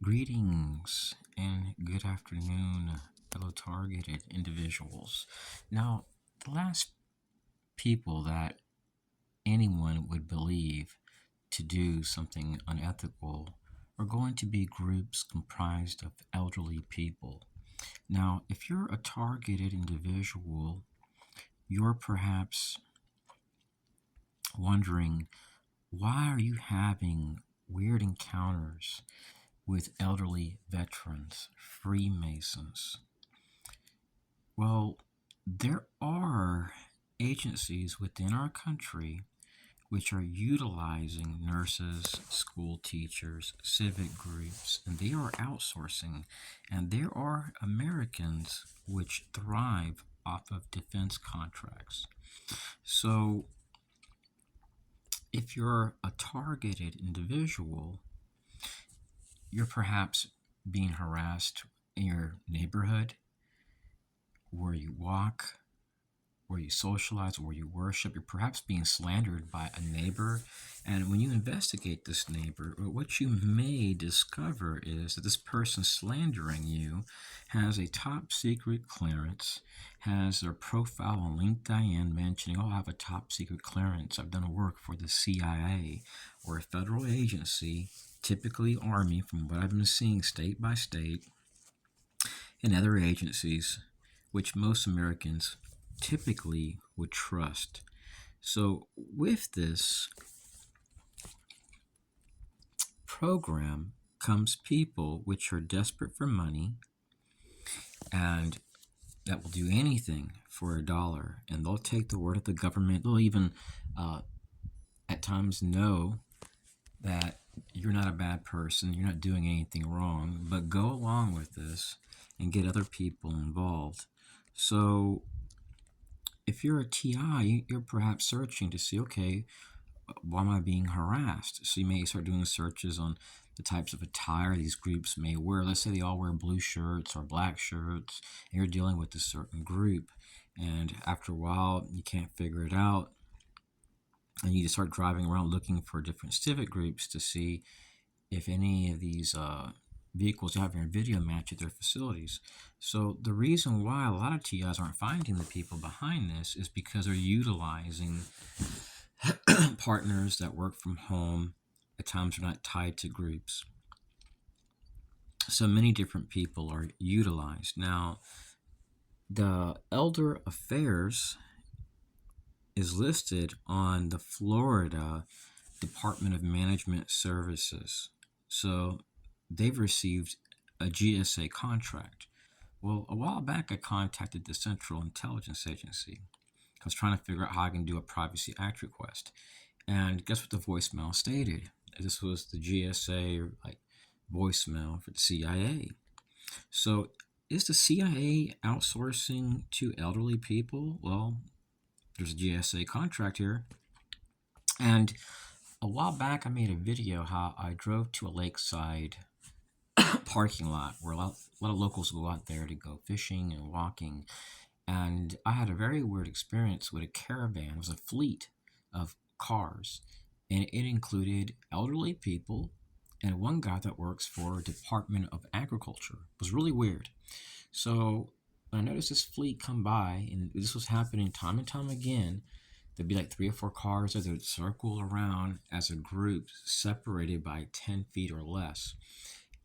Greetings and good afternoon, fellow targeted individuals. Now, the last people that anyone would believe to do something unethical are going to be groups comprised of elderly people. Now, if you're a targeted individual, you're perhaps wondering, why are you having weird encounters with elderly veterans, Freemasons? Well, there are agencies within our country which are utilizing nurses, school teachers, civic groups, and they are outsourcing. And there are Americans which thrive off of defense contracts. So, if you're a targeted individual, you're perhaps being harassed in your neighborhood, where you walk, where you socialize, where you worship. You're perhaps being slandered by a neighbor. And when you investigate this neighbor, what you may discover is that this person slandering you has a top secret clearance, has their profile on LinkedIn mentioning, oh, I have a top secret clearance. I've done work for the CIA or a federal agency, typically Army, from what I've been seeing state by state, and other agencies, which most Americans typically would trust. So, with this program comes people which are desperate for money and that will do anything for $1, and they'll take the word of the government. They'll even at times know that you're not a bad person, you're not doing anything wrong, but go along with this and get other people involved. So, if you're a TI, you're perhaps searching to see, okay, why am I being harassed? So you may start doing searches on the types of attire these groups may wear. Let's say they all wear blue shirts or black shirts, and you're dealing with a certain group. And after a while, you can't figure it out. And you just start driving around looking for different civic groups to see if any of these vehicles you have in your video match at their facilities. So the reason why a lot of TIs aren't finding the people behind this is because they're utilizing partners that work from home. At times they're not tied to groups. So many different people are utilized. Now, the Elder Affairs is listed on the Florida Department of Management Services. So they've received a GSA contract. Well, a while back I contacted the Central Intelligence Agency. I was trying to figure out how I can do a Privacy Act request. And guess what the voicemail stated? This was the GSA voicemail for the CIA. So is the CIA outsourcing to elderly people? Well, there's a GSA contract here. And a while back I made a video how I drove to a lakeside parking lot where a lot of locals go out there to go fishing and walking. And I had a very weird experience with a caravan. It was a fleet of cars, and it included elderly people and one guy that works for Department of Agriculture. It was really weird. So I noticed this fleet come by, and this was happening time and time again. There'd be like 3 or 4 cars that would circle around as a group, separated by 10 feet or less.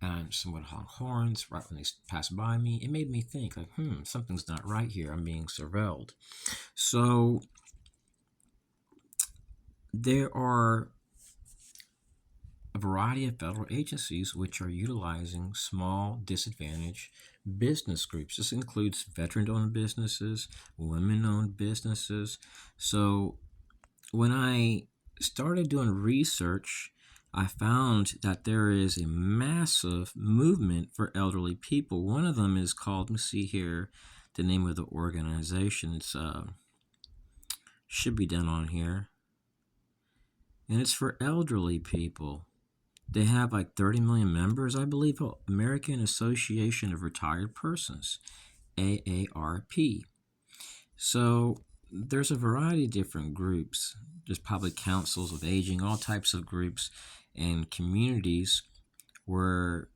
And someone would honk horns right when they pass by me. It made me think, like, something's not right here. I'm being surveilled. So there are a variety of federal agencies which are utilizing small disadvantaged business groups. This includes veteran-owned businesses, women-owned businesses. So when I started doing research, I found that there is a massive movement for elderly people. One of them is called, let me see here, the name of the organization. It's should be done on here. And it's for elderly people. They have like 30 million members, I believe. American Association of Retired Persons, AARP. So there's a variety of different groups. There's public councils of aging, all types of groups and communities where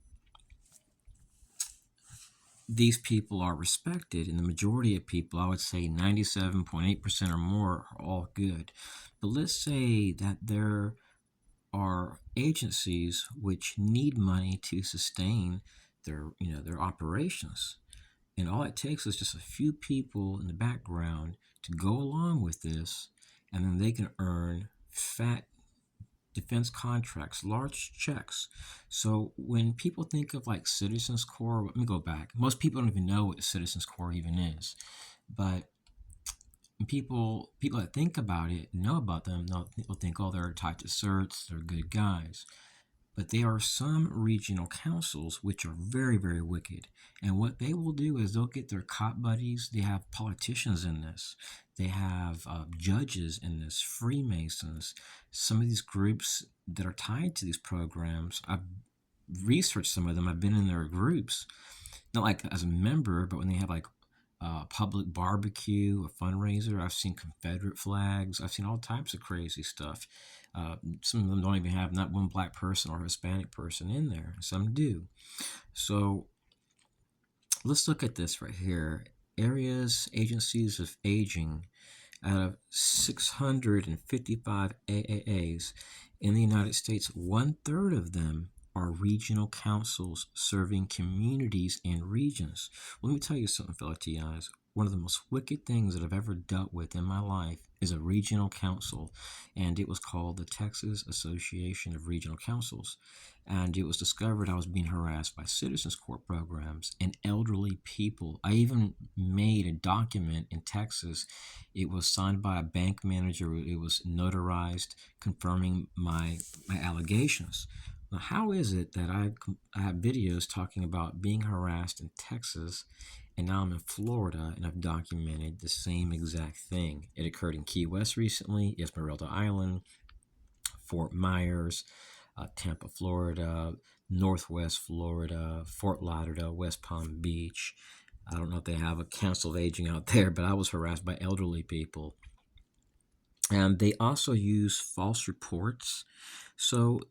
these people are respected, and the majority of people, I would say 97.8% or more, are all good. But let's say that there are agencies which need money to sustain their operations, and all it takes is just a few people in the background to go along with this, and then they can earn fat defense contracts, large checks. So when people think of like Citizens Corps, let me go back. Most people don't even know what the Citizens Corps even is, but people that think about it, know about them, they'll think, oh, they're tied to certs, they're good guys. But there are some regional councils which are very, very wicked. And what they will do is they'll get their cop buddies. They have politicians in this. They have judges in this, Freemasons. Some of these groups that are tied to these programs, I've researched some of them. I've been in their groups, not like as a member, but when they have like public barbecue, a fundraiser. I've seen Confederate flags. I've seen all types of crazy stuff. Some of them don't even have not one black person or Hispanic person in there. Some do. So let's look at this right here. Areas, agencies of aging. Out of 655 AAAs in the United States, 1/3 of them are regional councils serving communities and regions. Let me tell you something, fellow TIs. One of the most wicked things that I've ever dealt with in my life is a regional council, and it was called the Texas Association of Regional Councils. And it was discovered I was being harassed by Citizens Corps programs and elderly people. I even made a document in Texas. It was signed by a bank manager. It was notarized, confirming my allegations. Now, how is it that I have videos talking about being harassed in Texas, and now I'm in Florida and I've documented the same exact thing? It occurred in Key West recently, Esmeralda Island, Fort Myers, Tampa, Florida, Northwest Florida, Fort Lauderdale, West Palm Beach. I don't know if they have a council of aging out there, but I was harassed by elderly people. And they also use false reports. So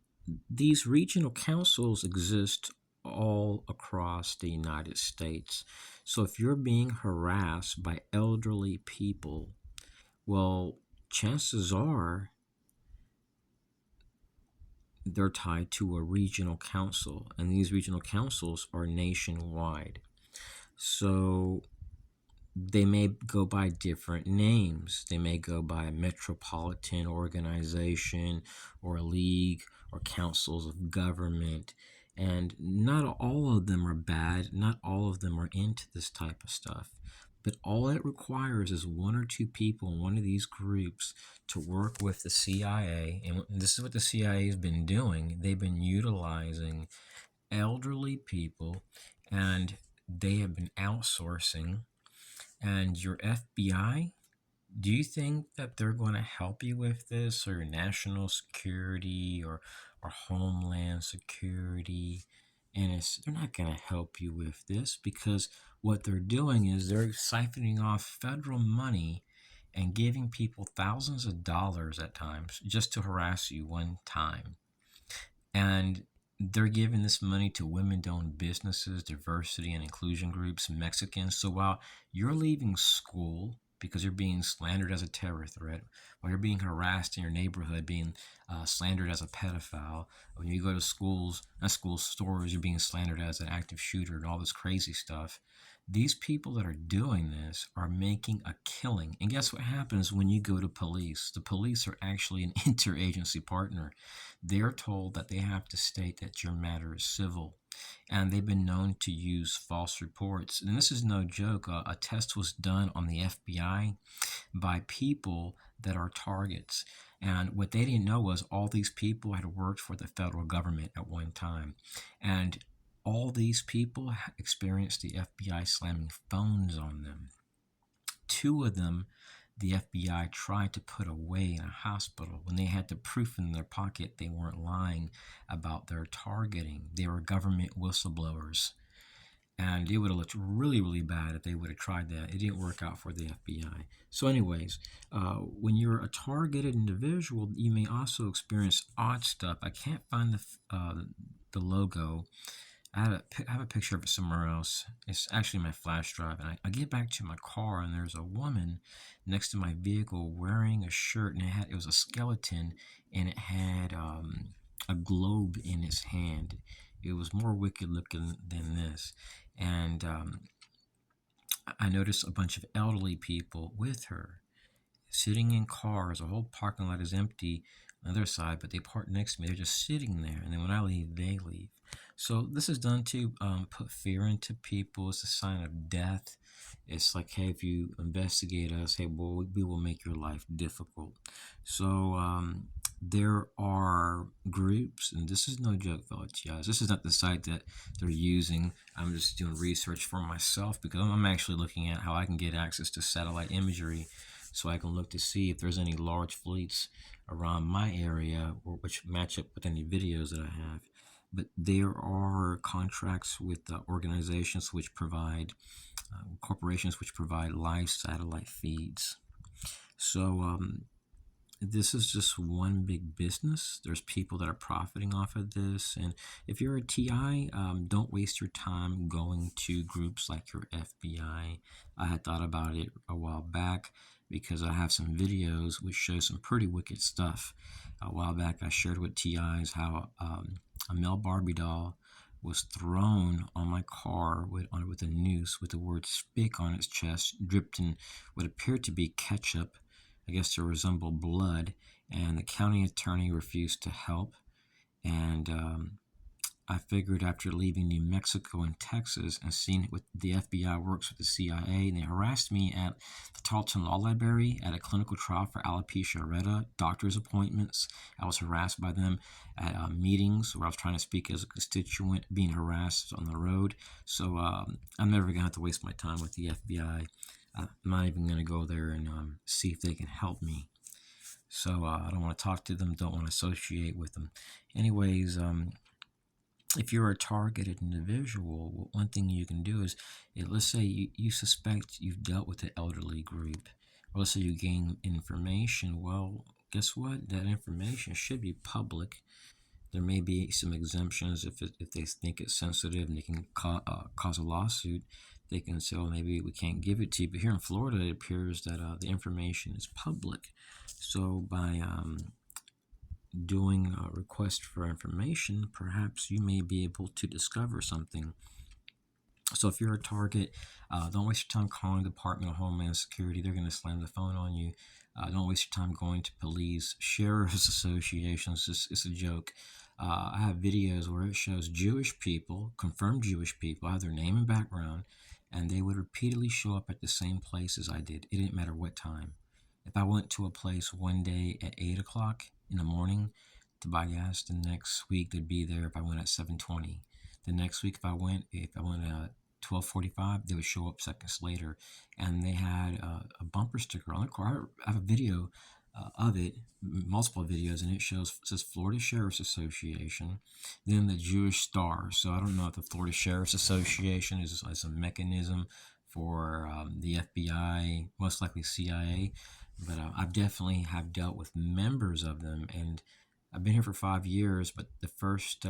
these regional councils exist all across the United States. So if you're being harassed by elderly people, well, chances are they're tied to a regional council, and these regional councils are nationwide. So they may go by different names. They may go by a metropolitan organization or a league or councils of government. And not all of them are bad. Not all of them are into this type of stuff. But all it requires is one or two people in one of these groups to work with the CIA. And this is what the CIA has been doing. They've been utilizing elderly people, and they have been outsourcing. And your FBI, do you think that they're going to help you with this, or your national security, or homeland security? And they're not going to help you with this, because what they're doing is they're siphoning off federal money and giving people thousands of dollars at times just to harass you one time. And they're giving this money to women-owned businesses, diversity and inclusion groups, Mexicans. So while you're leaving school because you're being slandered as a terror threat, while you're being harassed in your neighborhood, being slandered as a pedophile, when you go to schools, not schools, stores, you're being slandered as an active shooter and all this crazy stuff. These people that are doing this are making a killing. And guess what happens when you go to police? The police are actually an interagency partner. They're told that they have to state that your matter is civil. And they've been known to use false reports. And this is no joke. A test was done on the FBI by people that are targets. And what they didn't know was all these people had worked for the federal government at one time. And all these people experienced the FBI slamming phones on them. Two of them, the FBI tried to put away in a hospital. When they had the proof in their pocket, they weren't lying about their targeting. They were government whistleblowers. And it would have looked really, really bad if they would have tried that. It didn't work out for the FBI. So anyways, when you're a targeted individual, you may also experience odd stuff. I can't find the logo. I have a picture of it somewhere else. It's actually my flash drive, and I get back to my car, and there's a woman next to my vehicle wearing a shirt, and it was a skeleton, and it had a globe in its hand. It was more wicked looking than this, and I noticed a bunch of elderly people with her sitting in cars. The whole parking lot is empty on the other side, but they park next to me. They're just sitting there, and then when I leave, they leave. So this is done to put fear into people. It's a sign of death. It's like, hey, if you investigate us, hey, well, we will make your life difficult. So there are groups, and this is no joke, fellow TIs. This is not the site that they're using. I'm just doing research for myself because I'm actually looking at how I can get access to satellite imagery so I can look to see if there's any large fleets around my area or which match up with any videos that I have. But there are contracts with organizations which provide, corporations which provide live satellite feeds. So this is just one big business. There's people that are profiting off of this. And if you're a TI, don't waste your time going to groups like your FBI. I had thought about it a while back because I have some videos which show some pretty wicked stuff. A while back, I shared with TIs how a male Barbie doll was thrown on my car with a noose with the word "spick" on its chest, dripped in what appeared to be ketchup, I guess, to resemble blood, and the county attorney refused to help. And I figured after leaving New Mexico and Texas and seeing what the FBI works with the CIA, and they harassed me at the Tarleton Law Library at a clinical trial for alopecia areata, doctor's appointments. I was harassed by them at meetings where I was trying to speak as a constituent, being harassed on the road. So I'm never going to have to waste my time with the FBI. I'm not even going to go there and see if they can help me. So I don't want to talk to them, don't want to associate with them. Anyways, if you're a targeted individual, one thing you can do is, let's say you suspect you've dealt with an elderly group, or let's say you gain information. Well, guess what? That information should be public. There may be some exemptions if they think it's sensitive and they can cause a lawsuit. They can say, well, maybe we can't give it to you. But here in Florida, it appears that the information is public. So by doing a request for information, perhaps you may be able to discover something. So if you're a target, don't waste your time calling the Department of Homeland Security. They're going to slam the phone on you. Don't waste your time going to police, sheriff's associations. It's a joke. I have videos where it shows Jewish people, confirmed Jewish people, I have their name and background, and they would repeatedly show up at the same place as I did. It didn't matter what time. If I went to a place one day at 8 o'clock in the morning to buy gas, the next week they'd be there if I went at 7:20. The next week, if I went at 12:45, they would show up seconds later, and they had a bumper sticker on the car. I have a video of it, multiple videos, and it says Florida Sheriff's Association, then the Jewish Star. So I don't know if the Florida Sheriff's Association is a mechanism for the FBI, most likely CIA, but I definitely have dealt with members of them, and I've been here for 5 years, but the first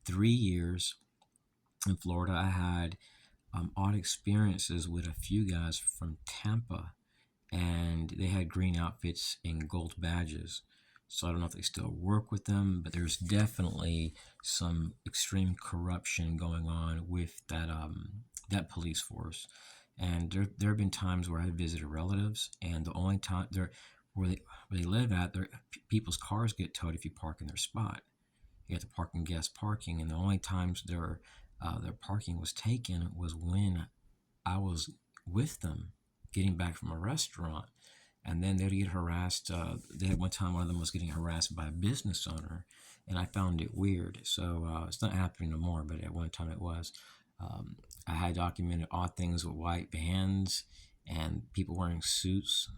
3 years in Florida, I had odd experiences with a few guys from Tampa, and they had green outfits and gold badges. So I don't know if they still work with them, but there's definitely some extreme corruption going on with that police force. And there have been times where I visited relatives, and the only time where they live at, people's cars get towed if you park in their spot. You have to park in guest parking, and the only times their parking was taken was when I was with them getting back from a restaurant, and then they'd get harassed. They had one time one of them was getting harassed by a business owner, and I found it weird. So it's not happening no more, but at one time it was. I had documented odd things with white vans and people wearing suits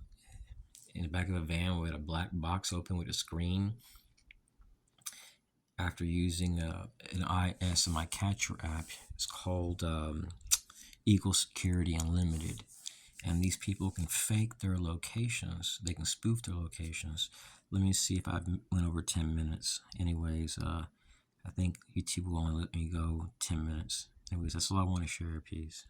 in the back of a van with a black box open with a screen. After using an ISMI catcher app, it's called Eagle Security Unlimited. And these people can fake their locations. They can spoof their locations. Let me see if I've went over 10 minutes. Anyways, I think YouTube will only let me go 10 minutes. Anyways, that's all I want to share. Peace.